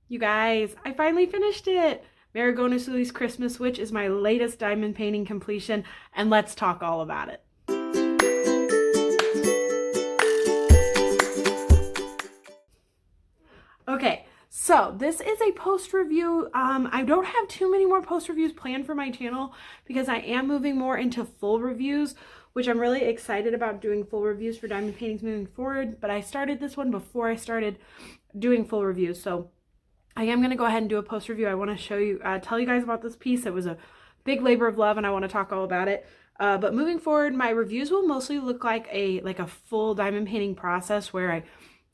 You guys, I finally finished it. Marigona Suli's Christmas Switch is my latest diamond painting completion, and let's talk all about it. Okay, so this is a post review. I don't have too many more post reviews planned for my channel because I am moving more into full reviews, which I'm really excited about doing full reviews for diamond paintings moving forward. But I started this one before I started doing full reviews, so I am going to go ahead and do a post review. I want to show you, tell you guys about this piece. It was a big labor of love and I want to talk all about it. But moving forward, my reviews will mostly look like a full diamond painting process where I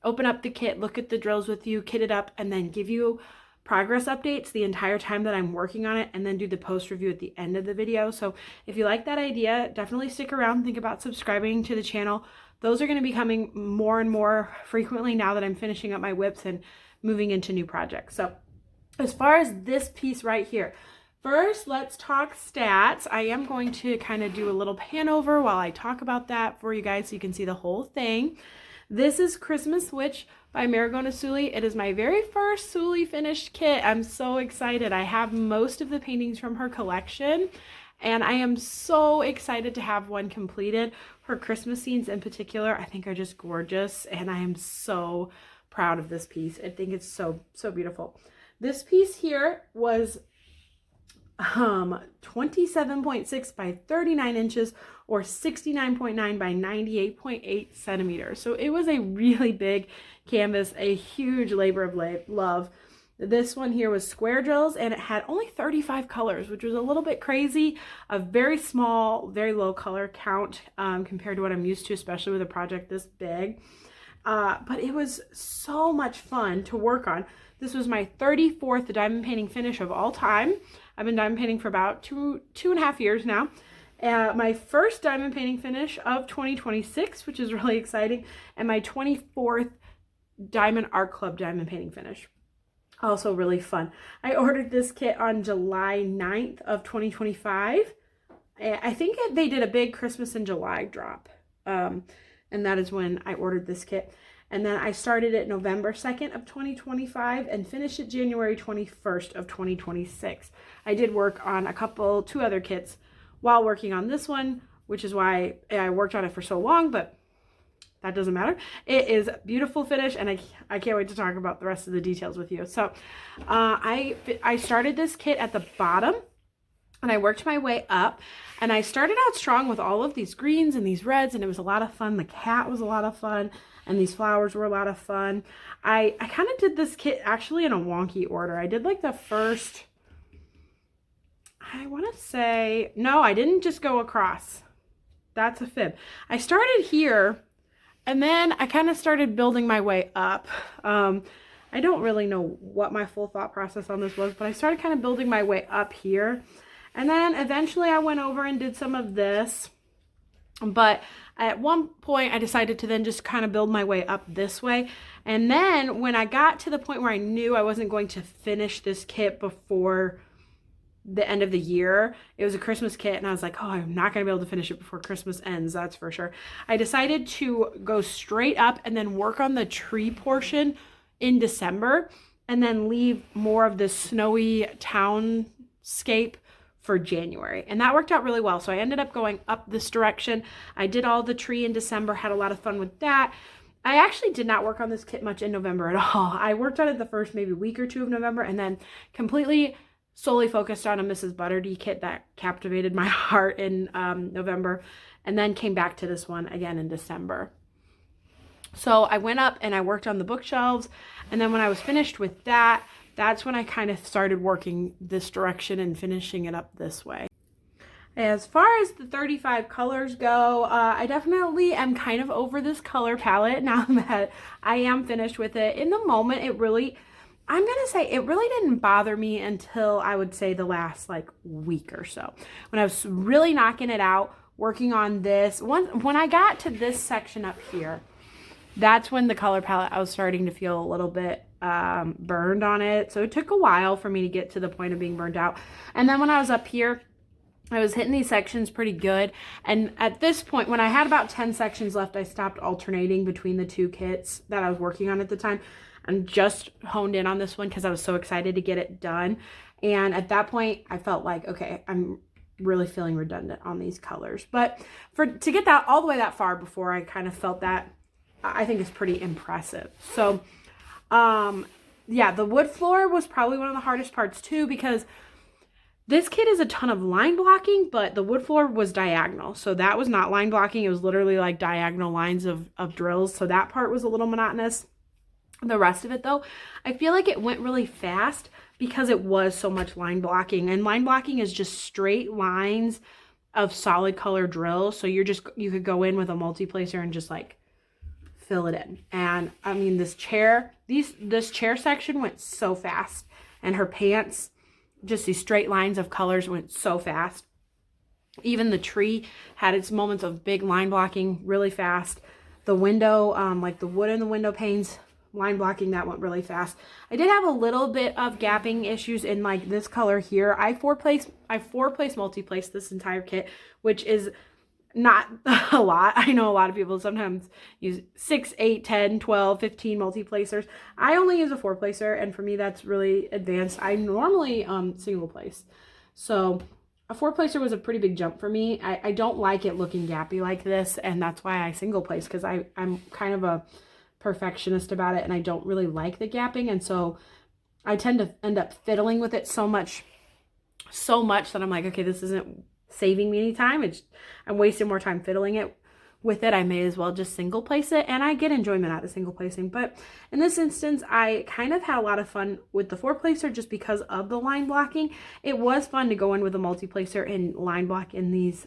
open up the kit, look at the drills with you, kit it up, and then give you progress updates the entire time that I'm working on it, and then do the post review at the end of the video. So if you like that idea, definitely stick around. Think about subscribing to the channel. Those are going to be coming more and more frequently now that I'm finishing up my whips and moving into new projects. So as far as this piece right here, first let's talk stats. I am going to kind of do a little pan over while I talk about that for you guys so you can see the whole thing. This is Christmas Switch by Marigona Suli. It is my very first Suli finished kit. I'm so excited. I have most of the paintings from her collection, and I am so excited to have one completed. Her Christmas scenes in particular, I think are just gorgeous, and I am so proud of this piece. I think it's so beautiful. This piece here was 27.6 by 39 inches or 69.9 by 98.8 centimeters. So it was a really big canvas, a huge labor of love. This one here was square drills, and it had only 35 colors, which was a little bit crazy. A very small, very low color count compared to what I'm used to, especially with a project this big. But it was so much fun to work on. This was my 34th diamond painting finish of all time. I've been diamond painting for about two and a half years now. My first diamond painting finish of 2026, which is really exciting, and my 24th Diamond Art Club diamond painting finish. Also really fun. I ordered this kit on July 9th of 2025. I think they did a big Christmas in July drop. And that is when I ordered this kit. And then I started it November 2nd of 2025 and finished it January 21st of 2026. I did work on two other kits while working on this one, which is why I worked on it for so long, but that doesn't matter. It is a beautiful finish, and I can't wait to talk about the rest of the details with you. So I started this kit at the bottom, and I worked my way up, and I started out strong with all of these greens and these reds, and it was a lot of fun. The cat was a lot of fun, and these flowers were a lot of fun. I kind of did this kit actually in a wonky order. I did like the first, I want to say, no, I didn't just go across. That's a fib. I started here, and then I kind of started building my way up. I don't really know what my full thought process on this was, but I started kind of building my way up here. And then eventually I went over and did some of this. But at one point I decided to then just kind of build my way up this way. And then when I got to the point where I knew I wasn't going to finish this kit before the end of the year, it was a Christmas kit, and I was like, oh, I'm not going to be able to finish it before Christmas ends, that's for sure. I decided to go straight up and then work on the tree portion in December, and then leave more of the snowy townscape for January, and that worked out really well. So I ended up going up this direction. I did all the tree in December, had a lot of fun with that. I actually did not work on this kit much in November at all. I worked on it the first maybe week or two of November, and then completely solely focused on a Mrs. Butterdy kit that captivated my heart in November, and then came back to this one again in December. So I went up and I worked on the bookshelves, and then when I was finished with that, that's when I kind of started working this direction and finishing it up this way. As far as the 35 colors go, I definitely am kind of over this color palette now that I am finished with it. In the moment, I'm gonna say it really didn't bother me until I would say the last like week or so, when I was really knocking it out, working on this. When I got to this section up here, that's when the color palette, I was starting to feel a little bit burned on it. So it took a while for me to get to the point of being burned out. And then when I was up here, I was hitting these sections pretty good. And at this point, when I had about 10 sections left, I stopped alternating between the two kits that I was working on at the time. and just honed in on this one because I was so excited to get it done. And at that point, I felt like, okay, I'm really feeling redundant on these colors. But to get that all the way that far before I kind of felt that, I think is pretty impressive. So, yeah, the wood floor was probably one of the hardest parts too, because this kit is a ton of line blocking, but the wood floor was diagonal. So that was not line blocking. It was literally like diagonal lines of drills. So that part was a little monotonous. The rest of it though, I feel like it went really fast because it was so much line blocking. And line blocking is just straight lines of solid color drills. So you could go in with a multi-placer and just like fill it in. And I mean, this chair section went so fast, and her pants, just these straight lines of colors went so fast. Even the tree had its moments of big line blocking really fast. The window, like the wood in the window panes, line blocking, that went really fast. I did have a little bit of gapping issues in like this color here. I four-place multi-place this entire kit, which is not a lot. I know a lot of people sometimes use 6, 8, 10, 12, 15 multi-placers. I only use a 4-placer, and for me that's really advanced. I normally single place. So a 4-placer was a pretty big jump for me. I don't like it looking gappy like this, and that's why I single place, because I'm kind of a perfectionist about it, and I don't really like the gapping, and so I tend to end up fiddling with it so much that I'm like, okay, this isn't saving me any time. I'm wasting more time fiddling with it. I may as well just single place it, and I get enjoyment out of single placing. But in this instance, I kind of had a lot of fun with the 4-placer just because of the line blocking. It was fun to go in with a multi-placer and line block in these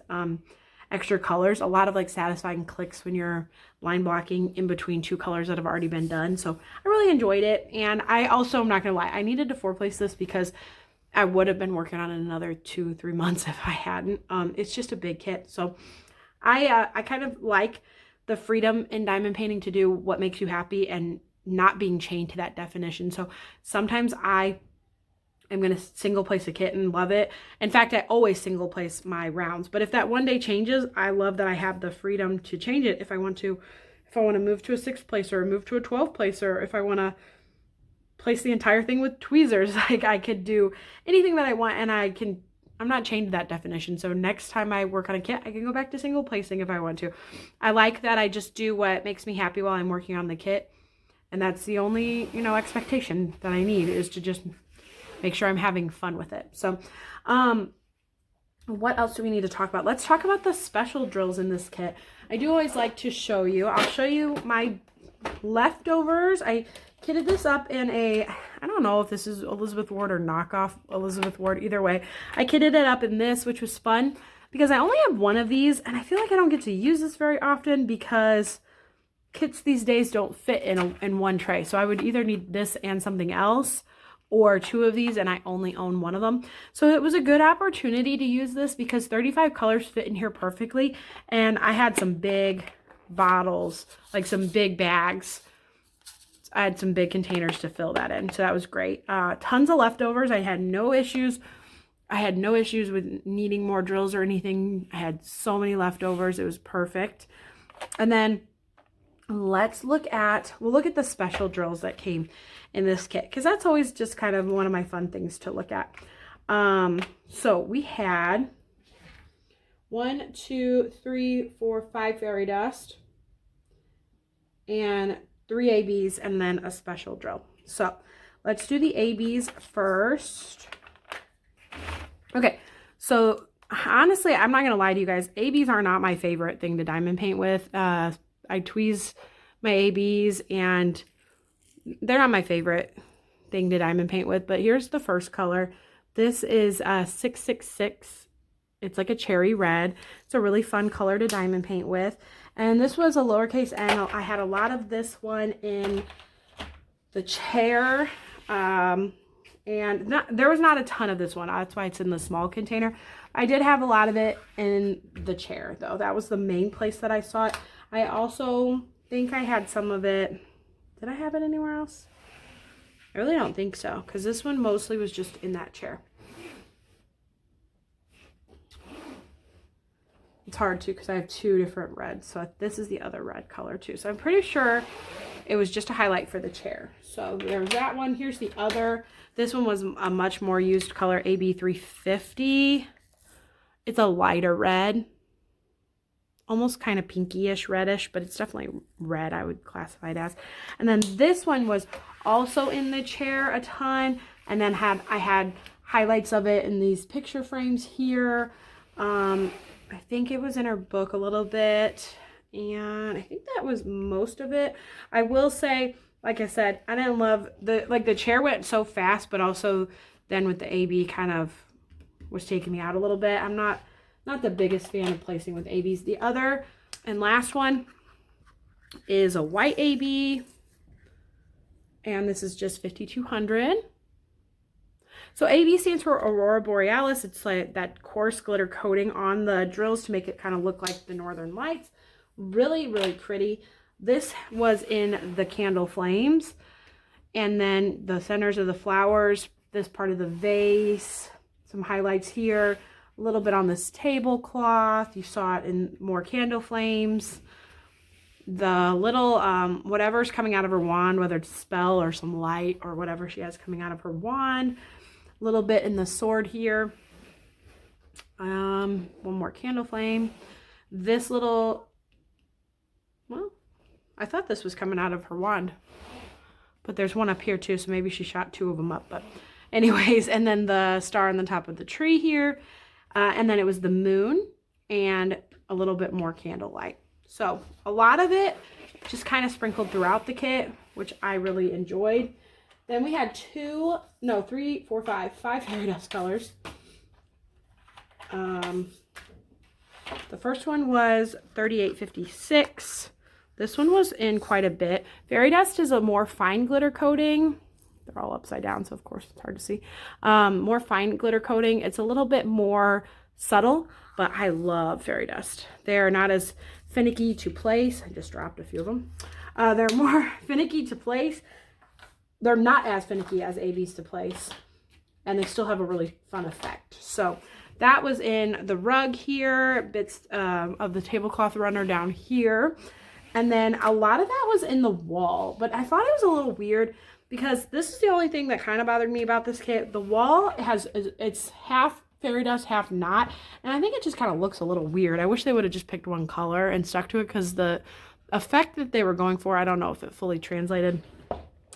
extra colors. A lot of like satisfying clicks when you're line blocking in between two colors that have already been done. So I really enjoyed it. And I also, I'm not gonna lie, I needed to 4-place this because I would have been working on it another 2-3 months if I hadn't. It's just a big kit. So I kind of like the freedom in diamond painting to do what makes you happy and not being chained to that definition. So sometimes I am going to single place a kit and love it. In fact, I always single place my rounds. But if that one day changes, I love that I have the freedom to change it if I want to. If I want to move to a 6-placer or move to a 12-placer, if I want to place the entire thing with tweezers, like I could do anything that I want, and I'm not chained to that definition. So next time I work on a kit, I can go back to single placing if I want to. I like that I just do what makes me happy while I'm working on the kit. And that's the only, expectation that I need, is to just make sure I'm having fun with it. So, what else do we need to talk about? Let's talk about the special drills in this kit. I do always like to show you. I'll show you my leftovers. I kitted this up in I don't know if this is Elizabeth Ward or knockoff Elizabeth Ward. Either way, I kitted it up in this, which was fun because I only have one of these, and I feel like I don't get to use this very often because kits these days don't fit in one tray. So I would either need this and something else, or 2 of these, and I only own one of them. So it was a good opportunity to use this because 35 colors fit in here perfectly, and I had some big bottles, like some big bags. I had some big containers to fill that in, so that was great. Tons of leftovers. I had no issues. I had no issues with needing more drills or anything. I had so many leftovers. It was perfect. And then we'll look at the special drills that came in this kit, because that's always just kind of one of my fun things to look at. So we had 1, 2, 3, 4, 5 fairy dust and 3 ABs, and then a special drill. So let's do the ABs first. Okay, so honestly, I'm not gonna lie to you guys, ABs are not my favorite thing to diamond paint with. I tweeze my ABs, and they're not my favorite thing to diamond paint with. But here's the first color. This is 666. It's like a cherry red. It's a really fun color to diamond paint with. And this was a lowercase n. I had a lot of this one in the chair. And there was not a ton of this one. That's why it's in the small container. I did have a lot of it in the chair, though. That was the main place that I saw it. I also think I had some of it. Did I have it anywhere else? I really don't think so, because this one mostly was just in that chair. It's hard too because I have 2 different reds. So this is the other red color too. So I'm pretty sure It was just a highlight for the chair. So there's that one. Here's the other. This one was a much more used color, AB 350. It's a lighter red. Almost kind of pinky-ish reddish, but it's definitely red, I would classify it as. And then this one was also in the chair a ton. And then I had highlights of it in these picture frames here. I think it was in her book a little bit. And I think that was most of it. I will say, like I said, I didn't love the chair went so fast, but also then with the AB kind of was taking me out a little bit. I'm not the biggest fan of placing with ABs. The other and last one is a white AB. And this is just 5,200. So AB stands for Aurora Borealis. It's like that coarse glitter coating on the drills to make it kind of look like the Northern Lights. Really, really pretty. This was in the candle flames. And then the centers of the flowers, this part of the vase, some highlights here, a little bit on this tablecloth. You saw it in more candle flames. The little, whatever's coming out of her wand, whether it's a spell or some light or whatever she has coming out of her wand. A little bit in the sword here. One more candle flame. This little, well, I thought this was coming out of her wand, but there's one up here too, so maybe she shot two of them up. But anyways, and then the star on the top of the tree here, and then it was the moon and a little bit more candlelight. So a lot of it just kind of sprinkled throughout the kit, which I really enjoyed. Then we had five fairy dust colors. The first one was 3856. This one was in quite a bit. Fairy dust is a more fine glitter coating. They're all upside down, so of course it's hard to see. More fine glitter coating. It's a little bit more subtle, but I love fairy dust. They're not as finicky to place. I just dropped a few of them. They're more finicky to place. They're not as finicky as ABs to place, and they still have a really fun effect. So that was in the rug here, bits of the tablecloth runner down here. And then a lot of that was in the wall, but I thought it was a little weird because this is the only thing that kind of bothered me about this kit. The wall it's half fairy dust, half not, and I think it just kind of looks a little weird. I wish they would have just picked one color and stuck to it because the effect that they were going for, I don't know if it fully translated.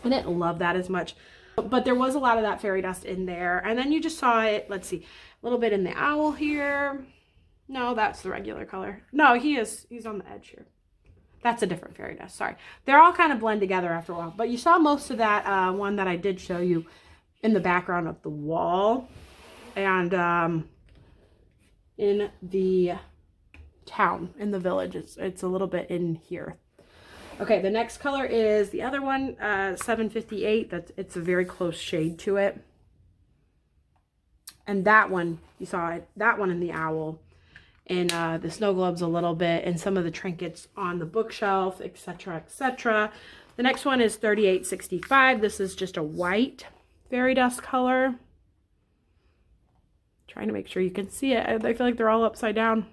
I didn't love that as much, but there was a lot of that fairy dust in there. And then you just saw it, let's see, a little bit in the owl here. No, that's the regular color. No, he's on the edge here. That's a different fairy dust, sorry. They're all kind of blend together after a while. But you saw most of that one that I did show you in the background of the wall. And in the town, in the village. It's a little bit in here. Okay, the next color is the other one, 758. It's a very close shade to it. And that one, you saw it, that one in the owl. And the snow globes a little bit, and some of the trinkets on the bookshelf, etc., etc. The next one is 3865. This is just a white fairy dust color. Trying to make sure you can see it. I feel like they're all upside down.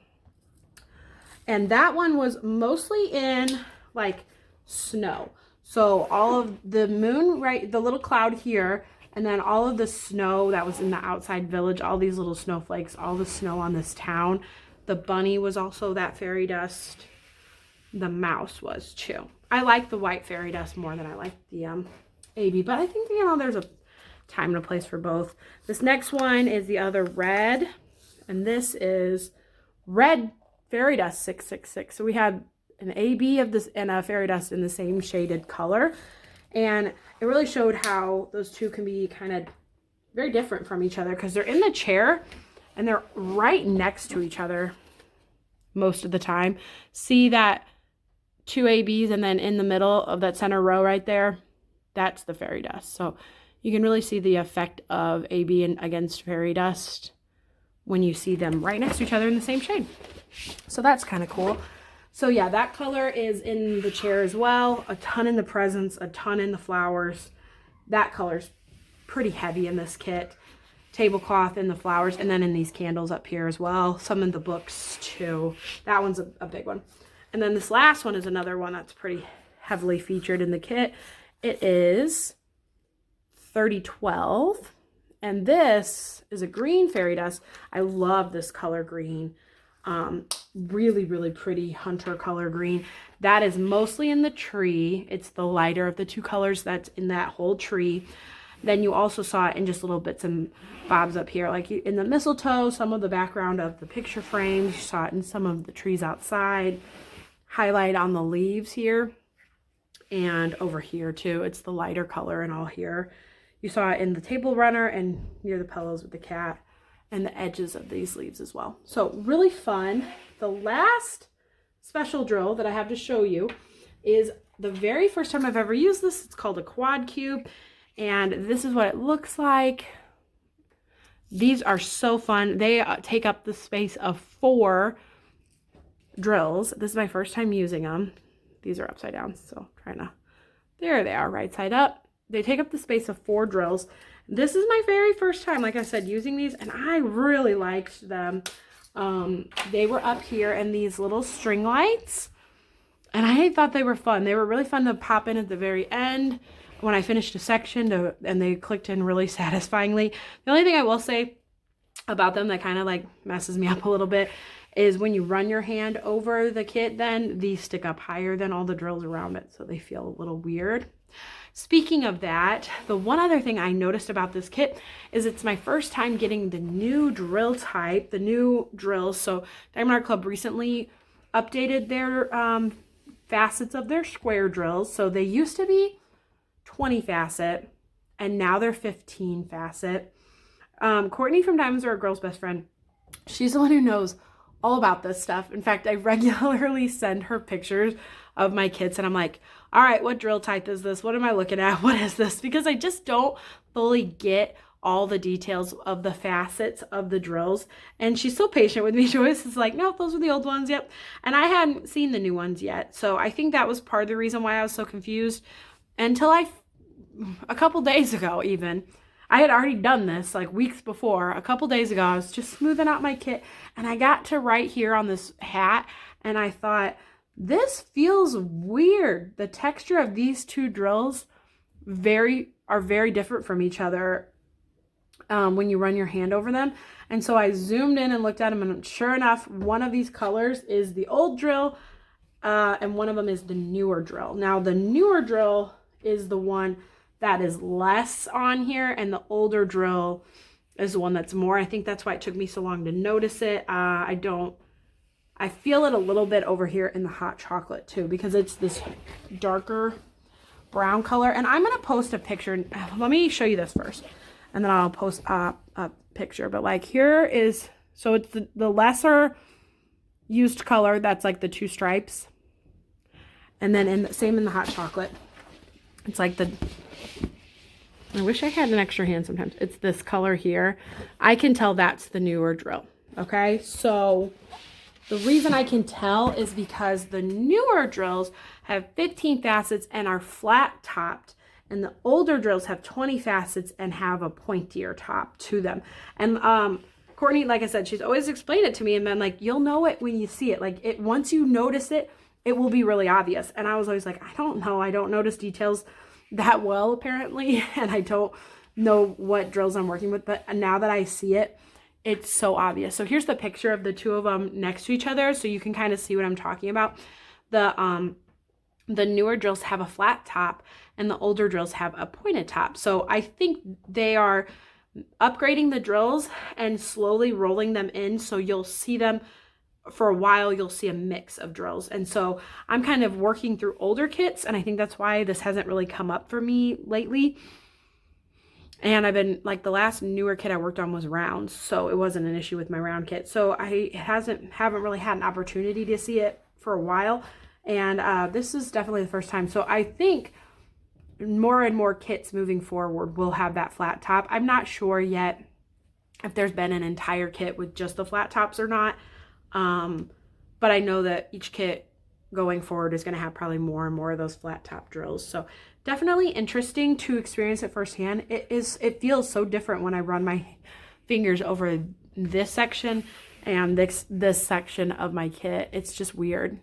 And that one was mostly in like snow. So all of the moon, right, the little cloud here, and then all of the snow that was in the outside village, all these little snowflakes, all the snow on this town. The bunny was also that fairy dust. The mouse was too. I like the white fairy dust more than I like the AB, but I think, you know, there's a time and a place for both. This next one is the other red, and this is red fairy dust 666. So we had an AB of this and a fairy dust in the same shaded color, and it really showed how those two can be kind of very different from each other because they're in the chair and they're right next to each other most of the time. See that two ABs, and then in the middle of that center row right there, that's the fairy dust. So you can really see the effect of AB against fairy dust when you see them right next to each other in the same shade. So that's kind of cool. So yeah, that color is in the chair as well. A ton in the presents, a ton in the flowers. That color's pretty heavy in this kit. Tablecloth in the flowers, and then in these candles up here as well. Some in the books too. That one's a big one. And then this last one is another one that's pretty heavily featured in the kit. It is 3012. And this is a green fairy dust. I love this color green. Really, really pretty hunter color green. That is mostly in the tree. It's the lighter of the two colors that's in that whole tree. Then you also saw it in just little bits and bobs up here, like in the mistletoe, some of the background of the picture frames. You saw it in some of the trees outside. Highlight on the leaves here. And over here too, it's the lighter color and all here. You saw it in the table runner and near the pillows with the cat and the edges of these leaves as well. So really fun. The last special drill that I have to show you is the very first time I've ever used this. It's called a quad cube, and this is what it looks like. These are so fun. They take up the space of 4 drills. This is my first time using them. These are upside down, so trying to, there they are, right side up. They take up the space of 4 drills. This is my very first time, like I said, using these, and I really liked them. They were up here in these little string lights, and I thought they were fun. They were really fun to pop in at the very end when I finished a section, and they clicked in really satisfyingly. The only thing I will say about them that kind of like messes me up a little bit is when you run your hand over the kit, then these stick up higher than all the drills around it, so they feel a little weird. Speaking of that, the one other thing I noticed about this kit is it's my first time getting the new drill type, the new drills. So Diamond Art Club recently updated their facets of their square drills. So they used to be 20 facet, and now they're 15 facet. Courtney from Diamonds Are a Girl's Best Friend, she's the one who knows all about this stuff. In fact, I regularly send her pictures of my kits, and I'm like, all right, what drill type is this? What am I looking at? What is this? Because I just don't fully get all the details of the facets of the drills. And she's so patient with me. She always is like, no, those were the old ones. Yep. And I hadn't seen the new ones yet. So I think that was part of the reason why I was so confused until a couple days ago even. I had already done this like weeks before. A couple days ago, I was just smoothing out my kit, and I got to right here on this hat, and I thought, this feels weird. The texture of these two drills are very different from each other when you run your hand over them. And so I zoomed in and looked at them, and sure enough, one of these colors is the old drill, and one of them is the newer drill. Now, the newer drill is the one that is less on here, and the older drill is the one that's more. I think that's why it took me so long to notice it. I feel it a little bit over here in the hot chocolate too, because it's this darker brown color. And I'm going to post a picture. Let me show you this first, and then I'll post a picture. But like here is, so it's the lesser used color. That's like the 2 stripes. And then same in the hot chocolate. It's like I wish I had an extra hand sometimes. It's this color here. I can tell that's the newer drill. Okay. So the reason I can tell is because the newer drills have 15 facets and are flat topped, and the older drills have 20 facets and have a pointier top to them. And Courtney, like I said, she's always explained it to me, and then like, you'll know it when you see it. Like once you notice it, it will be really obvious. And I was always like, I don't know. I don't notice details that well apparently, and I don't know what drills I'm working with, but now that I see it, it's so obvious. So here's the picture of the two of them next to each other, so you can kind of see what I'm talking about. The newer drills have a flat top, and the older drills have a pointed top. So I think they are upgrading the drills and slowly rolling them in, so you'll see them for a while. You'll see a mix of drills. And so I'm kind of working through older kits, and I think that's why this hasn't really come up for me lately. And I've been like, the last newer kit I worked on was rounds, so it wasn't an issue with my round kit. So I haven't really had an opportunity to see it for a while, and this is definitely the first time. So I think more and more kits moving forward will have that flat top. I'm not sure yet if there's been an entire kit with just the flat tops or not, but I know that each kit going forward is going to have probably more and more of those flat top drills. So definitely interesting to experience it firsthand. It feels so different when I run my fingers over this section and this section of my kit. It's just weird.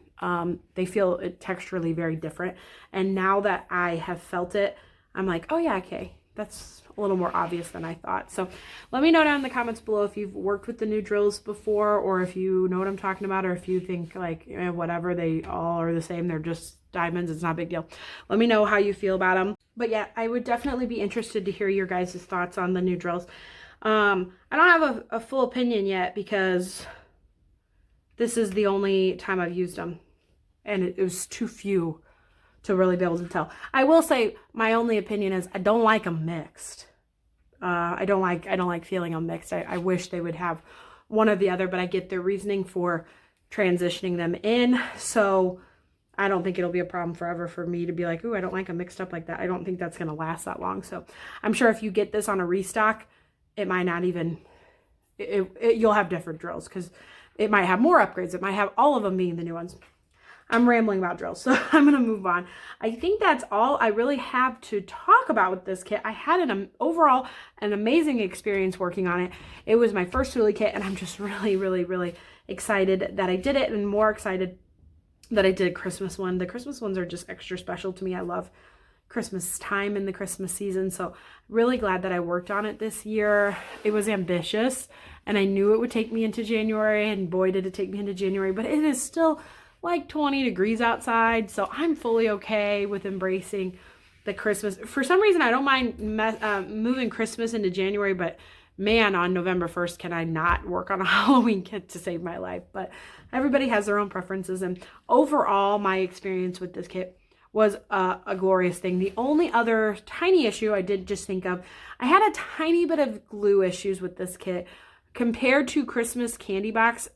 They feel texturally very different. And now that I have felt it, I'm like, oh yeah, okay, that's a little more obvious than I thought. So let me know down in the comments below if you've worked with the new drills before, or if you know what I'm talking about, or if you think like, whatever, they all are the same. They're just diamonds. It's not a big deal. Let me know how you feel about them. But yeah, I would definitely be interested to hear your guys' thoughts on the new drills. I don't have a full opinion yet because this is the only time I've used them, and it was too few to really be able to tell. I will say my only opinion is I don't like them mixed. I don't like feeling them mixed. I wish they would have one or the other, but I get their reasoning for transitioning them in. So I don't think it'll be a problem forever for me to be like, ooh, I don't like them mixed up like that. I don't think that's going to last that long. So I'm sure if you get this on a restock, it might not even, you'll have different drills because it might have more upgrades. It might have all of them being the new ones. I'm rambling about drills, so I'm going to move on. I think that's all I really have to talk about with this kit. I had overall an amazing experience working on it. It was my first Suli kit, and I'm just really, really, really excited that I did it, and more excited that I did a Christmas one. The Christmas ones are just extra special to me. I love Christmas time and the Christmas season, so really glad that I worked on it this year. It was ambitious, and I knew it would take me into January, and boy, did it take me into January, but it is still like 20 degrees outside, so I'm fully okay with embracing the Christmas. For some reason, I don't mind moving Christmas into January, but man, on November 1st, can I not work on a Halloween kit to save my life? But everybody has their own preferences, and overall, my experience with this kit was a glorious thing. The only other tiny issue I did just think of, I had a tiny bit of glue issues with this kit compared to Christmas Candy Box.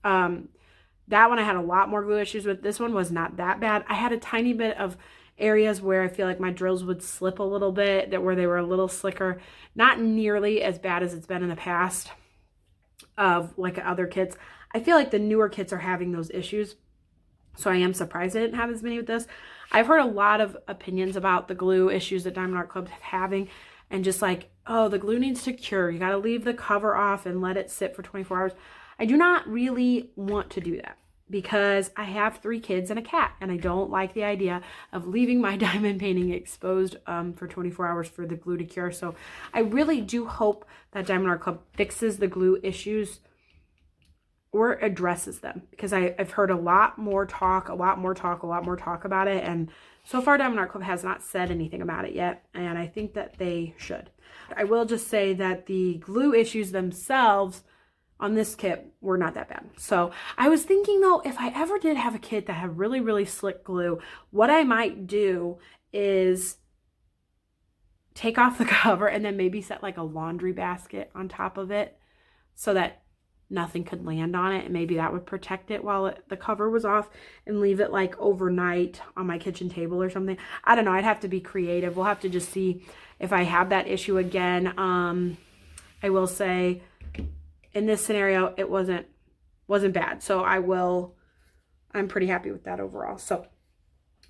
That one I had a lot more glue issues with. This one was not that bad. I had a tiny bit of areas where I feel like my drills would slip a little bit, where they were a little slicker. Not nearly as bad as it's been in the past of like other kits. I feel like the newer kits are having those issues, so I am surprised I didn't have as many with this. I've heard a lot of opinions about the glue issues that Diamond Art Club is having, and just like, oh, the glue needs to cure. You got to leave the cover off and let it sit for 24 hours. I do not really want to do that because I have 3 kids and a cat, and I don't like the idea of leaving my diamond painting exposed for 24 hours for the glue to cure. So I really do hope that Diamond Art Club fixes the glue issues or addresses them, because I've heard a lot more talk about it, and so far Diamond Art Club has not said anything about it yet, and I think that they should. I will just say that the glue issues themselves on this kit were not that bad. So I was thinking though, if I ever did have a kit that had really, really slick glue, what I might do is take off the cover and then maybe set like a laundry basket on top of it so that nothing could land on it, and maybe that would protect it while the cover was off, and leave it like overnight on my kitchen table or something. I don't know. I'd have to be creative. We'll have to just see if I have that issue again. I will say in this scenario, it wasn't bad. So I'm pretty happy with that overall. So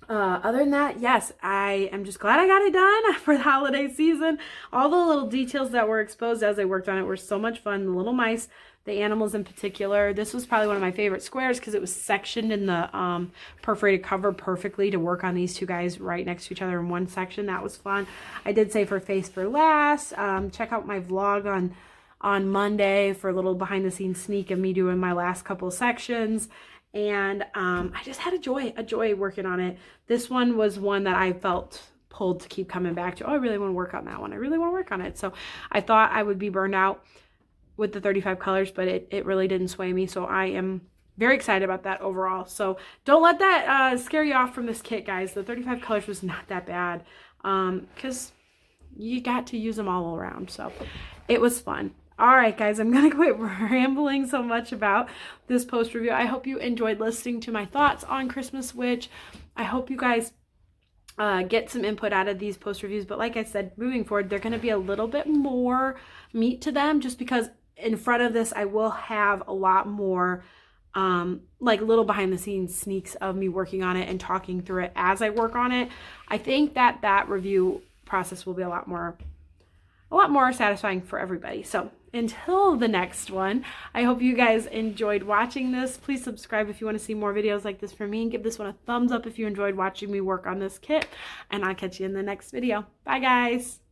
other than that, yes, I am just glad I got it done for the holiday season. All the little details that were exposed as I worked on it were so much fun. The little mice, the animals in particular. This was probably one of my favorite squares because it was sectioned in the perforated cover perfectly to work on these 2 guys right next to each other in one section. That was fun. I did say for face for last. Check out my vlog on Monday for a little behind the scenes sneak of me doing my last couple sections. And I just had a joy working on it. This one was one that I felt pulled to keep coming back to. Oh, I really want to work on that one. I really want to work on it. So I thought I would be burned out with the 35 colors, but it really didn't sway me. So I am very excited about that overall. So don't let that scare you off from this kit, guys. The 35 colors was not that bad because you got to use them all around. So it was fun. All right, guys, I'm going to quit rambling so much about this post review. I hope you enjoyed listening to my thoughts on Christmas Witch. I hope you guys get some input out of these post reviews. But like I said, moving forward, they're going to be a little bit more meat to them, just because in front of this, I will have a lot more like little behind the scenes sneaks of me working on it and talking through it as I work on it. I think that review process will be a lot more a lot more satisfying for everybody. So until the next one, I hope you guys enjoyed watching this. Please subscribe if you want to see more videos like this from me, and give this one a thumbs up if you enjoyed watching me work on this kit, and I'll catch you in the next video. Bye guys.